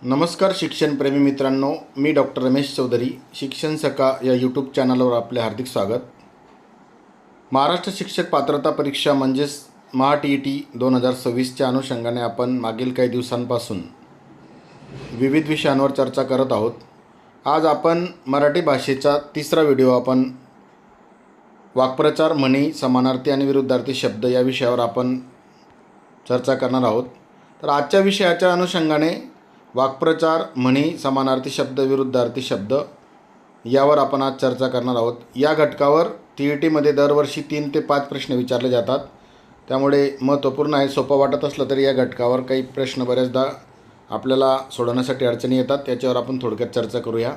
नमस्कार शिक्षणप्रेमी मित्रांनो, मी डॉक्टर रमेश चौधरी. शिक्षण सखा या यूट्यूब चॅनलवर आपले हार्दिक स्वागत. महाराष्ट्र शिक्षक पात्रता परीक्षा म्हणजेच MHA-TET 2026च्या अनुषंगाने आपण मागील काही दिवसांपासून विविध विषयांवर चर्चा करत आहोत. आज आपण मराठी भाषेचा तिसरा व्हिडिओ आपण वाक्प्रचार, म्हणी, समानार्थी आणि विरुद्धार्थी शब्द या विषयावर आपण चर्चा करणार आहोत. तर आजच्या विषयाच्या अनुषंगाने वाक्प्रचार, म्हणी, समानार्थी शब्द, विरुद्धार्थी शब्द यावर आपण आज चर्चा करणार आहोत. या घटकावर TETमध्ये दरवर्षी 3 ते 5 प्रश्न विचारले जातात. त्यामुळे महत्त्वपूर्ण आहे. सोपं वाटत असलं तरी या घटकावर काही प्रश्न बऱ्याचदा आपल्याला सोडवण्यासाठी अडचणी येतात. त्याच्यावर आपण थोडक्यात चर्चा करूया.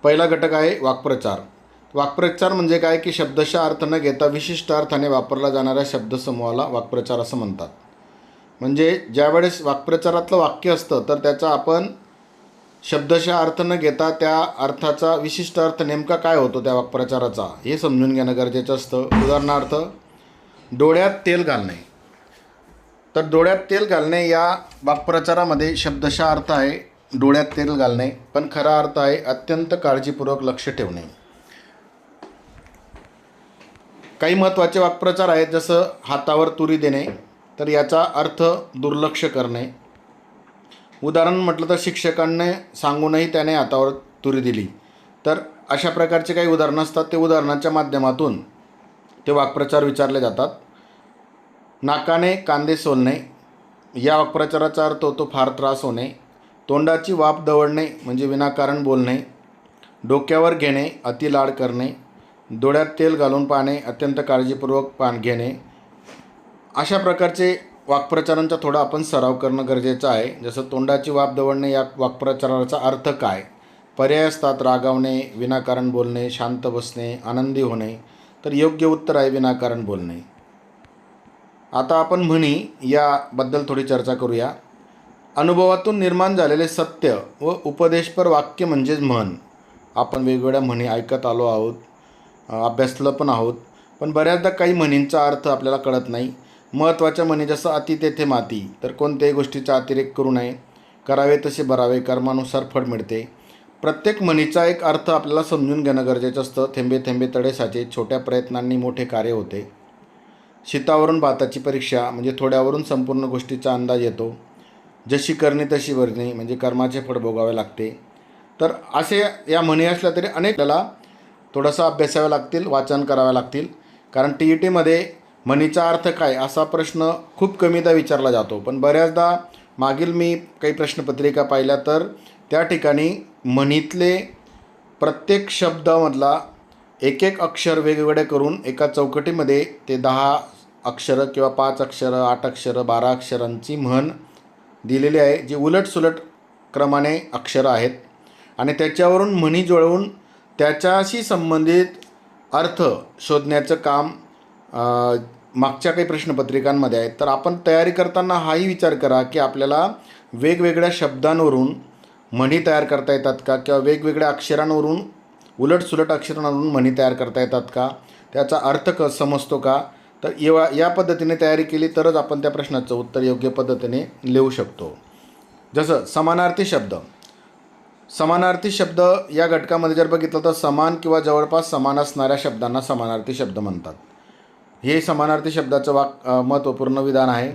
पहिला घटक आहे वाक्प्रचार. वाक्प्रचार म्हणजे काय की शब्दशः अर्थ न घेता विशिष्ट अर्थाने वापरला जाणाऱ्या शब्दसमूहाला वाक्प्रचार असं म्हणतात. म्हणजे ज्यावेळेस वाक्प्रचारातलं वाक्य असतं तर त्याचा आपण शब्दशः अर्थ न घेता त्या अर्थाचा विशिष्ट अर्थ नेमका काय होतो त्या वाक्प्रचाराचा हे समजून घेणं गरजेचं असतं. उदाहरणार्थ, डोळ्यात तेल घालणे. तर डोळ्यात तेल घालणे या वाक्प्रचारामध्ये शब्दशः अर्थ आहे डोळ्यात तेल घालणे, पण खरा अर्थ आहे अत्यंत काळजीपूर्वक लक्ष ठेवणे. काही महत्त्वाचे वाक्प्रचार आहेत, जसं हातावर तुरी देणे, तर याचा अर्थ दुर्लक्ष करणे. उदाहरण म्हटलं तर शिक्षकांनी सांगूनही त्याने हातावर तुरी दिली. तर अशा प्रकारचे काही उदाहरणं असतात. ते उदाहरणाच्या माध्यमातून ते वाक्प्रचार विचारले जातात. नाकाने कांदे सोलणे या वाक्प्रचाराचा अर्थ होतो फार त्रास होणे. तोंडाची वाफ दवडणे म्हणजे विनाकारण बोलणे. डोक्यावर घेणे अति लाड करणे. डोळ्यात तेल घालून पाहणे अत्यंत काळजीपूर्वक पान घेणे. अशा प्रकारचे वाक्प्रचारांचा थोडा आपण सराव करणं गरजेचं आहे. जसं तोंडाची वाफ दवडणे या वाक्प्रचाराचा अर्थ काय? पर्याय असतात रागावणे, विनाकारण बोलणे, शांत बसणे, आनंदी होणे. तर योग्य उत्तर आहे विनाकारण बोलणे. आता आपण म्हणी याबद्दल थोडी चर्चा करूया. अनुभवातून निर्माण झालेले सत्य व उपदेशपर वाक्य म्हणजेच म्हण. आपण वेगवेगळ्या म्हणी ऐकत आलो आहोत, अभ्यासलं पण आहोत, पण बऱ्याचदा काही म्हणींचा अर्थ आपल्याला कळत नाही. महत्त्वाच्या म्हणी जसं अति तेथे माती, तर कोणत्याही गोष्टीचा अतिरेक करू नये, करावे तसे भरावे, कर्मानुसार फळ मिळते. प्रत्येक म्हणीचा एक अर्थ आपल्याला समजून घेणं गरजेचं असतं. थेंबे थेंबे तळे साचे, छोट्या प्रयत्नांनी मोठे कार्य होते. शीतावरून भाताची परीक्षा म्हणजे थोड्यावरून संपूर्ण गोष्टीचा अंदाज येतो. जशी करणी तशी भरणी म्हणजे कर्माचे फळ भोगावे लागते. तर असे या म्हणी असल्या तरी अनेक आपल्याला थोडंसं अभ्यासावे लागतील, वाचन करावे लागतील. कारण TETमध्ये म्हणीचा अर्थ काय असा प्रश्न खूप कमीदा विचारला जातो. पण बऱ्याचदा मागील मी काही प्रश्नपत्रिका पाहिल्या तर त्या ठिकाणी म्हणीतले प्रत्येक शब्दामधला एक अक्षर वेगवेगळे करून एका चौकटीमध्ये ते 10 अक्षरं किंवा 5 अक्षरं, 8 अक्षरं, 12 अक्षरांची म्हण दिलेली आहे, जी उलटसुलट क्रमाने अक्षरं आहेत. आणि त्याच्यावरून म्हणी जुळवून त्याच्याशी संबंधित अर्थ शोधण्याचं काम मागच्या काही प्रश्नपत्रिकांमध्ये आहेत. तर आपण तयारी करताना हाही विचार करा की आपल्याला वेगवेगळ्या शब्दांवरून म्हणी तयार करता येतात का, किंवा वेगवेगळ्या अक्षरांवरून उलटसुलट अक्षरांवरून म्हणी तयार करता येतात का, त्याचा अर्थ समजतो का. तर या पद्धतीने तयारी केली तरच आपण त्या प्रश्नाचं उत्तर योग्य पद्धतीने लिहू शकतो. जसं समानार्थी शब्द. समानार्थी शब्द या घटकामध्ये जर बघितलं तर समान किंवा जवळपास समान असणाऱ्या शब्दांना समानार्थी शब्द म्हणतात. हे समानार्थी शब्दाचं महत्त्वपूर्ण विधान आहे.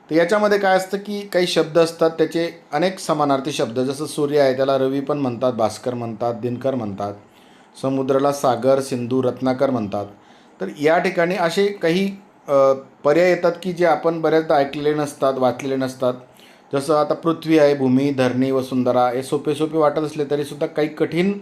तर याच्यामध्ये काय असतं की काही शब्द असतात त्याचे अनेक समानार्थी शब्द. जसं सूर्य आहे त्याला रवी पण म्हणतात, भास्कर म्हणतात, दिनकर म्हणतात. समुद्राला सागर, सिंधू, रत्नाकर म्हणतात. तर या ठिकाणी असे काही पर्याय येतात की जे आपण बऱ्याचदा ऐकलेले नसतात, वाचलेले नसतात. जसं आता पृथ्वी आहे, भूमी, धरणी, वसुंधरा हे सोपे सोपे वाटत असले तरीसुद्धा काही कठीण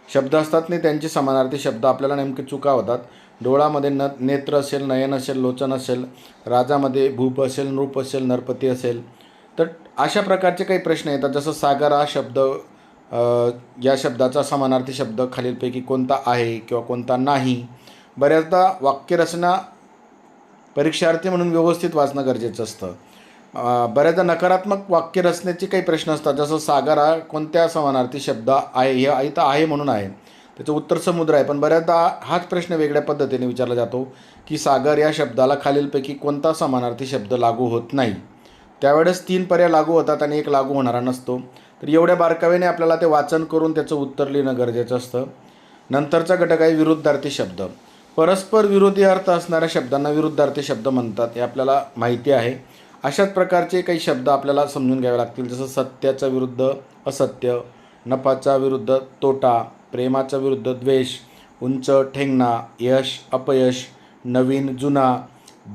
शब्द असतात नाही, त्यांचे समानार्थी शब्द आपल्याला नेमके चुका होतात. डोळामध्ये नेत्र असेल, नयन असेल, लोचन असेल, राजामध्ये भूप असेल, नृप असेल, नरपती असेल. तर अशा प्रकारचे काही प्रश्न येतात. जसं सागर हा शब्द, या शब्दाचा समानार्थी शब्द खालीलपैकी कोणता आहे किंवा कोणता नाही. बऱ्याचदा वाक्यरचना परीक्षार्थी म्हणून व्यवस्थित वाचणं गरजेचं असतं. बऱ्याचदा नकारात्मक वाक्यरचनेचे काही प्रश्न असतात. जसं सागर हा कोणत्या समानार्थी शब्द आहे, हे इथं आहे म्हणून आहे, त्याचं उत्तर समुद्र आहे. पण बऱ्याचदा हाच प्रश्न वेगळ्या पद्धतीने विचारला जातो की सागर या शब्दाला खालीलपैकी कोणता समानार्थी शब्द लागू होत नाही. त्यावेळेस 3 पर्याय लागू होतात आणि एक लागू होणारा नसतो. तर एवढ्या बारकाव्याने आपल्याला ते वाचन करून त्याचं उत्तर लिहिणं गरजेचं असतं. नंतरचा घटक आहे विरुद्धार्थी शब्द. परस्पर विरोधी अर्थ असणाऱ्या शब्दांना विरुद्धार्थी शब्द म्हणतात, हे आपल्याला माहिती आहे. अशाच प्रकारचे काही शब्द आपल्याला समजून घ्यावे लागतील, जसं सत्याचा विरुद्ध असत्य, नफाचा विरुद्ध तोटा, प्रेमाचा विरुद्ध द्वेष, उंच ठेंगणा, यश अपयश, नवीन जुना,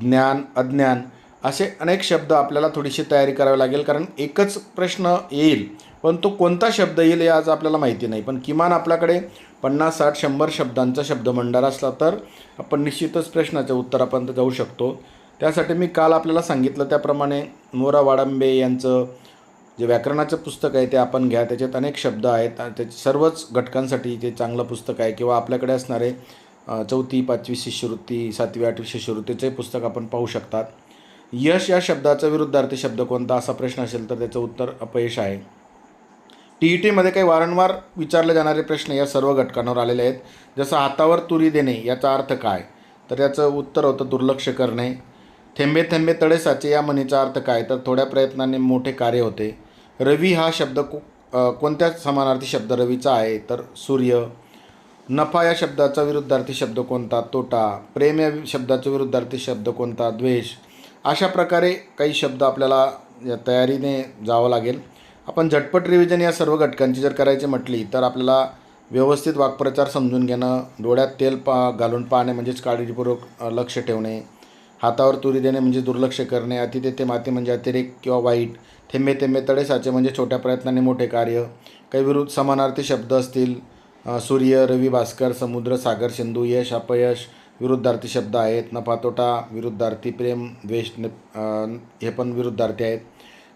ज्ञान अज्ञान. असे अनेक शब्द आपल्याला थोडीशी तयारी करावी लागेल, कारण एकच प्रश्न येईल पण तो कोणता शब्द येईल हे आज आपल्याला माहिती नाही. पण किमान आपल्याकडे 50, 60, 100 शब्दांचा शब्दभंडार असला तर आपण निश्चितच प्रश्नाच्या उत्तरापर्यंत जाऊ शकतो. त्यासाठी मी काल आपल्याला सांगितलं त्याप्रमाणे मोरा वाडंबे यांचं जे व्याकरणाचं पुस्तक आहे ते आपण घ्या. त्याच्यात अनेक शब्द आहेत, त्याच्या सर्वच घटकांसाठी ते चांगलं पुस्तक आहे. किंवा आपल्याकडे असणारे 4थी 5वी शिष्यवृत्ती, 7वी 8वी शिष्यवृत्तीचे पुस्तक आपण पाहू शकतात. यश या शब्दाचा विरुद्धार्थी शब्द कोणता असा प्रश्न असेल तर त्याचं उत्तर अपयश आहे. TETमध्ये काही वारंवार विचारले जाणारे प्रश्न या सर्व घटकांवर आलेले आहेत. जसं हातावर तुरी देणे याचा अर्थ काय, तर याचं उत्तर होतं दुर्लक्ष करणे. थेंबे थेंबे तळे साचे या म्हणीचा अर्थ काय, तर थोड्या प्रयत्नाने मोठे कार्य होते. रवी हा शब्द कोणत्या समानार्थी शब्द रवीचा आहे, तर सूर्य. नफा या शब्दाचा विरुद्धार्थी शब्द कोणता, तोटा. प्रेम या शब्दाचा विरुद्धार्थी शब्द कोणता, द्वेष. अशा प्रकारे काही शब्द आपल्याला या तयारीने जावं लागेल. आपण झटपट रिव्हिजन या सर्व घटकांची जर करायची म्हटली तर आपल्याला व्यवस्थित वाक्प्रचार समजून घेणं, डोळ्यात तेल घालून पाहणे म्हणजेच काळजीपूर्वक लक्ष ठेवणे, हातावर तुरी देणे म्हणजे दुर्लक्ष करणे, अति तेथे माती म्हणजे अतिरेक किंवा वाईट, थेंबे थेंबे तळे साचे म्हणजे छोट्या प्रयत्नाने मोठे कार्य. काही विरुद्ध समानार्थी शब्द असतील, सूर्य, रवी, भास्कर, समुद्र, सागर, सिंधू. यश अपयश विरुद्धार्थी शब्द आहेत. नफा तोटा विरुद्धार्थी, प्रेम द्वेष हे पण विरुद्धार्थी आहेत.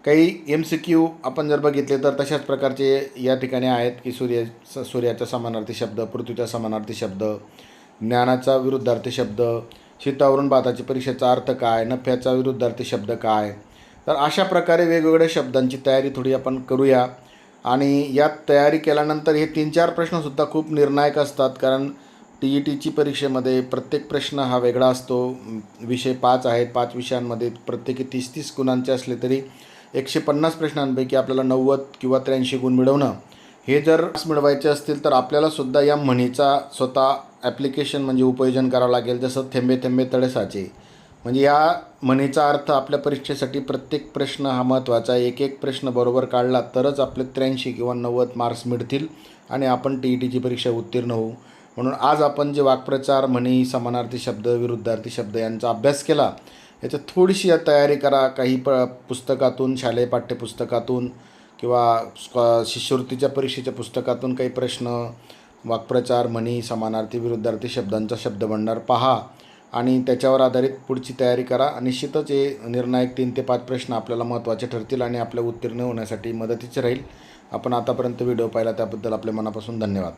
काही MCQ आपण जर बघितले तर तशाच प्रकारचे या ठिकाणी आहेत की सूर्याचा समानार्थी शब्द, पृथ्वीचा समानार्थी शब्द, ज्ञानाचा विरुद्धार्थी शब्द, शीतावरून भाताची परीक्षेचा अर्थ काय, नफ्याचा विरुद्धार्थी शब्द काय. तर अशा प्रकारे वेगवेगळ्या शब्दांची तयारी थोडी आपण करूया. आणि यात तयारी केल्यानंतर हे 3-4 प्रश्नसुद्धा खूप निर्णायक असतात, कारण TETची परीक्षेमध्ये प्रत्येक प्रश्न हा वेगळा असतो. विषय 5 आहेत, 5 विषयांमध्ये प्रत्येकी 30-30 गुणांचे असले तरी 150 प्रश्नांपैकी आपल्याला 90 किंवा 83 गुण मिळवणं, हे जर मिळवायचे असतील तर आपल्यालासुद्धा या म्हणीचा स्वतः ॲप्लिकेशन म्हणजे उपयोजन करावं लागेल. जसं थेंबे थेंबे तळे साचे, म्हणजे या म्हणीचा अर्थ आपल्या परीक्षेसाठी प्रत्येक प्रश्न हा महत्त्वाचा आहे. एक प्रश्न बरोबर काढला तरच आपले 83 किंवा 90 मार्क्स मिळतील आणि आपण TETची परीक्षा उत्तीर्ण होऊ. म्हणून आज आपण जे वाक्प्रचार, म्हणी, समानार्थी शब्द, विरुद्धार्थी शब्द यांचा अभ्यास केला, याच्यात थोडीशी तयारी करा. काही पुस्तकातून, शालेय पाठ्यपुस्तकातून किंवा शिष्यवृत्तीच्या परीक्षेच्या पुस्तकातून काही प्रश्न, वाक्प्रचार, म्हणी, समानार्थी, विरुद्धार्थी शब्दांचा शब्दभंडार पहा आणि त्याच्यावर आधारित पुढची तयारी करा. निश्चितच हे निर्णायक 3 ते 5 प्रश्न आपल्याला महत्त्वाचे ठरतील आणि आपल्या उत्तीर्ण होण्यासाठी मदतीचे राहील. आपण आतापर्यंत व्हिडिओ पाहिला त्याबद्दल आपल्या मनापासून धन्यवाद.